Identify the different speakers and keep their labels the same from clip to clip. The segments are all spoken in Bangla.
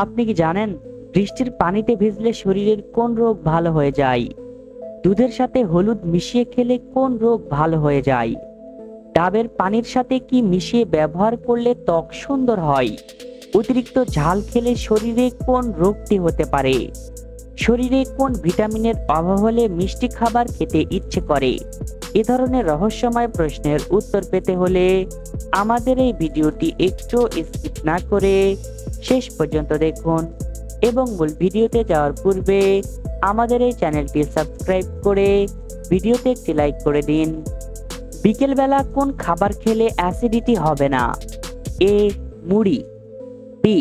Speaker 1: আপনি কি জানেন বৃষ্টির পানিতে ভিজলে শরীরের কোন রোগ ভালো হয়ে যায়? দুধের সাথে হলুদ মিশিয়ে খেলে কোন রোগ ভালো হয়ে যায়? ডাবের পানির সাথে কি মিশিয়ে ব্যবহার করলে ত্বক সুন্দর হয়? অতিরিক্ত ঝাল খেলে শরীরে কোন রোগটি হতে পারে? শরীরে কোন ভিটামিনের অভাব হলে মিষ্টি খাবার খেতে ইচ্ছে করে? এ ধরনের রহস্যময় প্রশ্নের উত্তর পেতে হলে আমাদের এই ভিডিওটি একটু স্কিপ না করে শেষ পর্যন্ত দেখুন এবং মূল ভিডিওতে যাওয়ার পূর্বে আমাদের এই চ্যানেলটি সাবস্ক্রাইব করে ভিডিওতে একটি লাইক করে দিন। বিকেলবেলা কোন খাবার খেলে অ্যাসিডিটি হবে না? এ মুড়ি, বি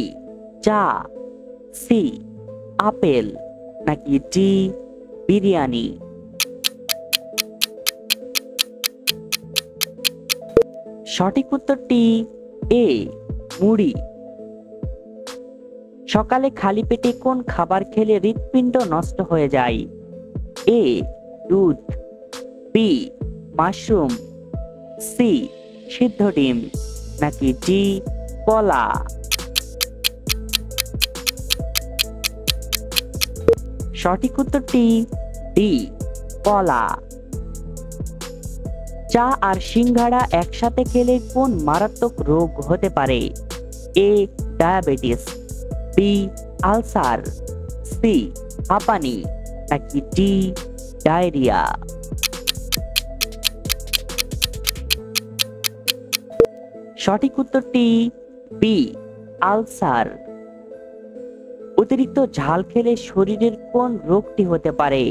Speaker 1: চা, সি আপেল, নাকি ডি বিরিয়ানি? সঠিক উত্তরটি এ মুড়ি। সকালে খালি পেটে কোন খাবার খেলে হৃৎপিণ্ড নষ্ট হয়ে যায়? এ দুধ, বি মাশরুম, সি সিদ্ধ ডিম, নাকি ডি কলা? সঠিক উত্তরটি ডি কলা। চা আর সিঙ্গাড়া একসাথে খেলে কোন মারাত্মক রোগ হতে পারে? A diabetes, B ulcer, C হাঁপানি, নাকি ডি ডায়রিয়া? সঠিক উত্তরটি বি আলসার। অতিরিক্ত ঝাল খেলে শরীরের কোন রোগটি হতে পারে?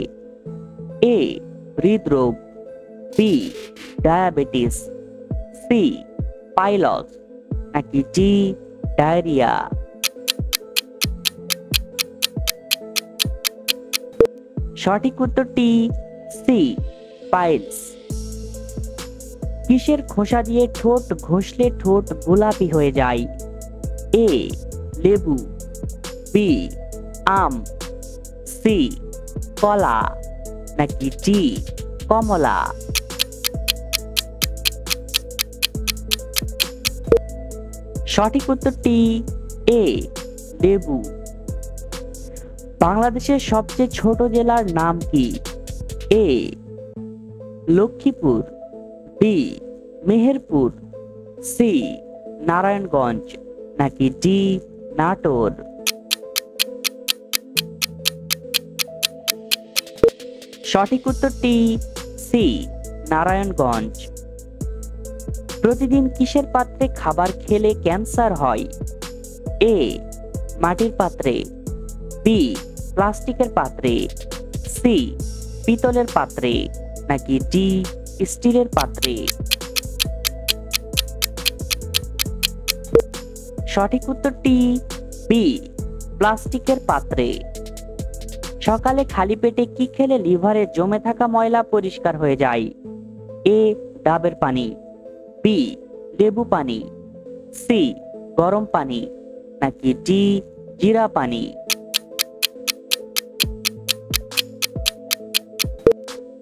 Speaker 1: এ হৃদরোগ, বি ডায়াবেটিস, সি পাইলস, নাকি ডি ডায়রিয়া? সঠিক উত্তরটি সি পাইলস। কিসের খোসা দিয়ে ঠোঁট ঘষলে ঠোঁট গোলাপি হয়ে যায়? এ লেবু, বি আম, সি কলা, নাকি ডি কমলা? সঠিক উত্তরটি এ লেবু। বাংলাদেশের সবচেয়ে ছোট জেলার নাম কি? এ লক্ষ্মীপুর, বি মেহেরপুর, সি নারায়ণগঞ্জ, নাকি ডি নাটোর? সঠিক উত্তরটি সি নারায়ণগঞ্জ। প্রতিদিন কিসের পাত্রে খাবার খেলে ক্যান্সার হয়? এ মাটির পাত্রে, বি প্লাস্টিকের পাত্রে, সি পিতলের পাত্রে, নাকি ডি স্টিলের পাত্রে? সঠিক উত্তরটি বি প্লাস্টিকের পাত্রে। সকালে খালি পেটে কি খেলে লিভারে জমে থাকা ময়লা পরিষ্কার হয়ে যায়? এ ডাবের পানি, বি লেবু পানি, সি গরম পানি, নাকি ডি জিরা পানি?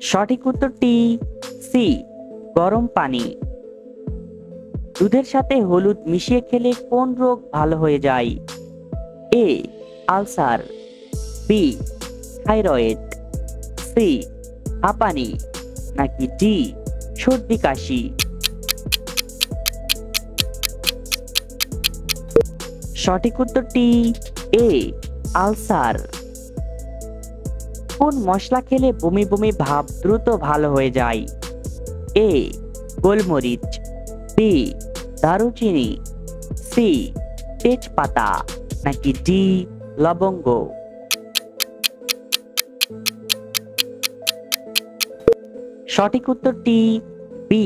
Speaker 1: সঠিক উত্তরটি সি গরম পানি। দুধের সাথে হলুদ মিশিয়ে খেলে কোন রোগ ভালো হয়ে যায়? A ulcer, B thyroid, C হাঁপানি, নাকি ডি সর্দি কাশি? সঠিক উত্তরটি এ আলসার। কোন মশলা খেলে বমি বমি ভাব দ্রুত ভালো হয়ে যায়? এ গোলমরিচ, বি দারুচিনি, সি তেজপাতা, নাকি ডি লবঙ্গ? সঠিক উত্তরটি বি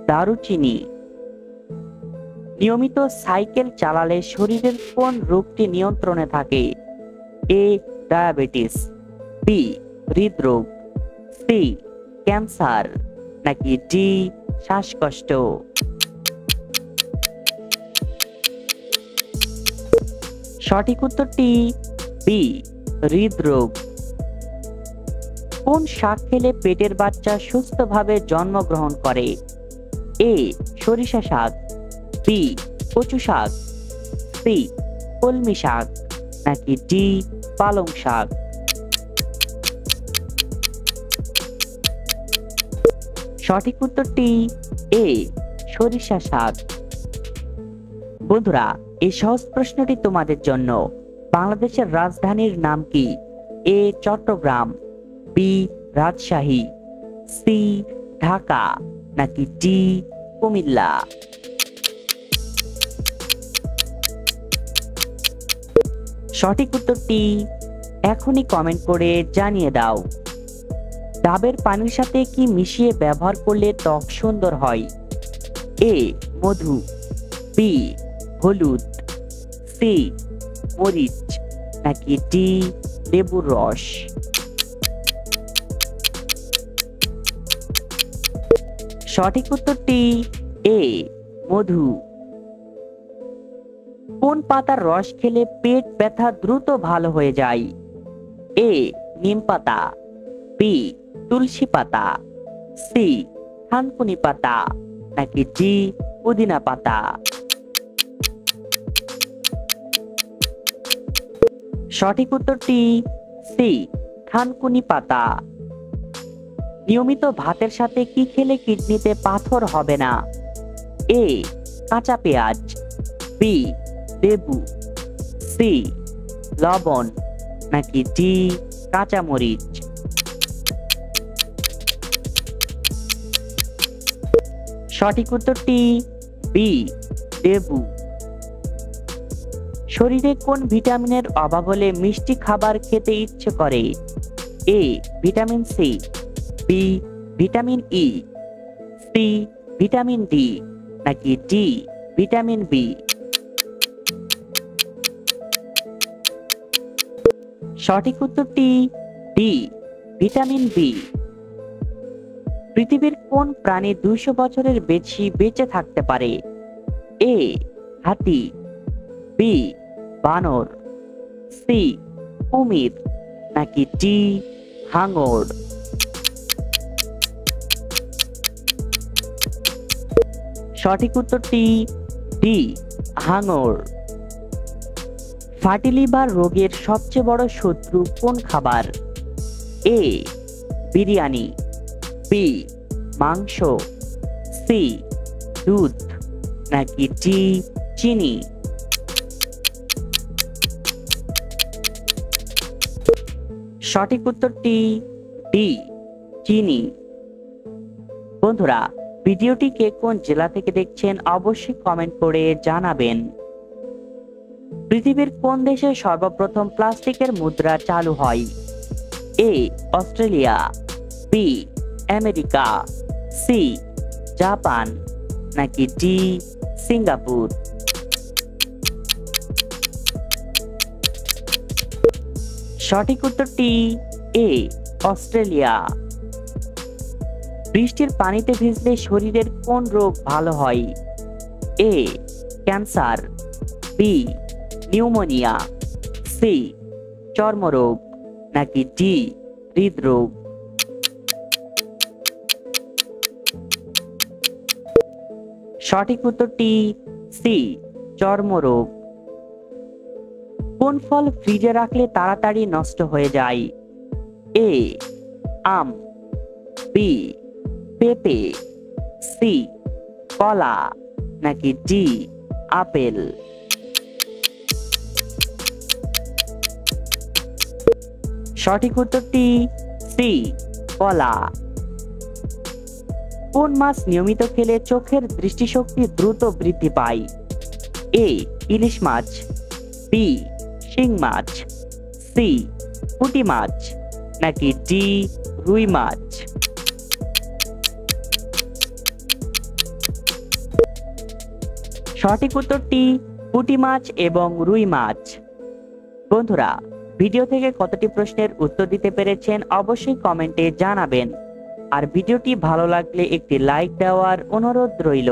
Speaker 1: দারুচিনি। নিয়মিত সাইকেল চালালে শরীরের কোন রোগটি নিয়ন্ত্রণে থাকে? এ ডায়াবেটিস, বি হৃদরোগ, সি ক্যান্সার, নাকি ডি শ্বাসকষ্ট? সঠিক উত্তরটি বি হৃদরোগ। কোন শাক খেলে পেটের বাচ্চা সুস্থভাবে জন্মগ্রহণ করে? এ সরিষা শাক, বি কচু শাক, সি কলমি শাক, নাকি ডি পালং শাক? সঠিক উত্তরটি এ সরিষা শাক। বন্ধুরা, এই সহজ প্রশ্নটি তোমাদের জন্য। বাংলাদেশের রাজধানীর নাম কি? এ চট্টগ্রাম, বি রাজশাহী, সি ঢাকা, নাকি ডি কুমিল্লা? সঠিক উত্তরটি এখনই কমেন্ট করে জানিয়ে দাও। ডাবের পানির সাথে কি মিশিয়ে ব্যবহার করলে ত্বক সুন্দর হয়? এ মধু, বি হলুদ, সি মরিচ, নাকি ডি লেবুর রস? সঠিক উত্তরটি এ মধু। কোন পাতার রস খেলে পেট ব্যথা দ্রুত ভালো হয়ে যায়? এ নিম পাতা, বি তুলসী পাতা, সি থানকুনি পাতা, নাকি ডি পুদিনা পাতা? সঠিক উত্তরটি সি থানকুনি পাতা। নিয়মিত ভাতের সাথে কি খেলে কিডনিতে পাথর হবে না? এ কাঁচা পেঁয়াজ, বি লেবু, সি লবণ, নাকি ডি কাঁচামরিচ? সঠিক উত্তরটি বি লেবু। শরীরে কোন ভিটামিনের অভাব হলে মিষ্টি খাবার খেতে ইচ্ছে করে? A vitamin C, B vitamin E, C vitamin D, নাকি ডি ভিটামিন বি? সঠিক উত্তরটি ডি ভিটামিন বি। পৃথিবীর কোন প্রাণী 200 বছরের বেশি বেঁচে থাকতে পারে? এ হাতি, বি বানর, সি কুমির, নাকি ডি হাঙর? সঠিক উত্তরটি ডি হাঙর। ফ্যাটি লিভার রোগের সবচেয়ে বড় শত্রু কোন খাবার? এ বিরিয়ানি, বি মাংস, সি দুধ, নাকি ডি চিনি? সঠিক উত্তরটি ডি চিনি। বন্ধুরা, ভিডিওটি কে কোন জেলা থেকে দেখছেন অবশ্যই কমেন্ট করে জানাবেন। পৃথিবীর কোন দেশে সর্বপ্রথম প্লাস্টিকের মুদ্রা চালু হয়? A Australia, B America, C Japan, নাকি ডি সিঙ্গাপুর? সঠিক উত্তরটি এ অস্ট্রেলিয়া। বৃষ্টির পানিতে ভিজলে শরীরের কোন রোগ ভালো হয়? A cancer, B pneumonia, C চর্মরোগ, নাকি ডি হৃদরোগ? সঠিক উত্তরটি সি চর্মরোগ। কোন ফল ফ্রিজে রাখলে তাড়াতাড়ি নষ্ট হয়ে যায়? এ আম, বি পেঁপে, সি কলা, নাকি ডি আপেল? সঠিক উত্তরটি সি কলা। কোন মাছ নিয়মিত খেলে চোখের দৃষ্টিশক্তি দ্রুত বৃদ্ধি পায়? এ ইলিশ মাছ, বি শিং মাছ, সি পুঁটি মাছ, নাকি ডি রুই মাছ? সঠিক উত্তরটি পুঁটি মাছ এবং রুই মাছ। বন্ধুরা, ভিডিও থেকে কতটি প্রশ্নের উত্তর দিতে পেরেছেন অবশ্যই কমেন্টে জানাবেন। আর ভিডিওটি ভালো লাগলে একটি লাইক দেওয়ার অনুরোধ রইল।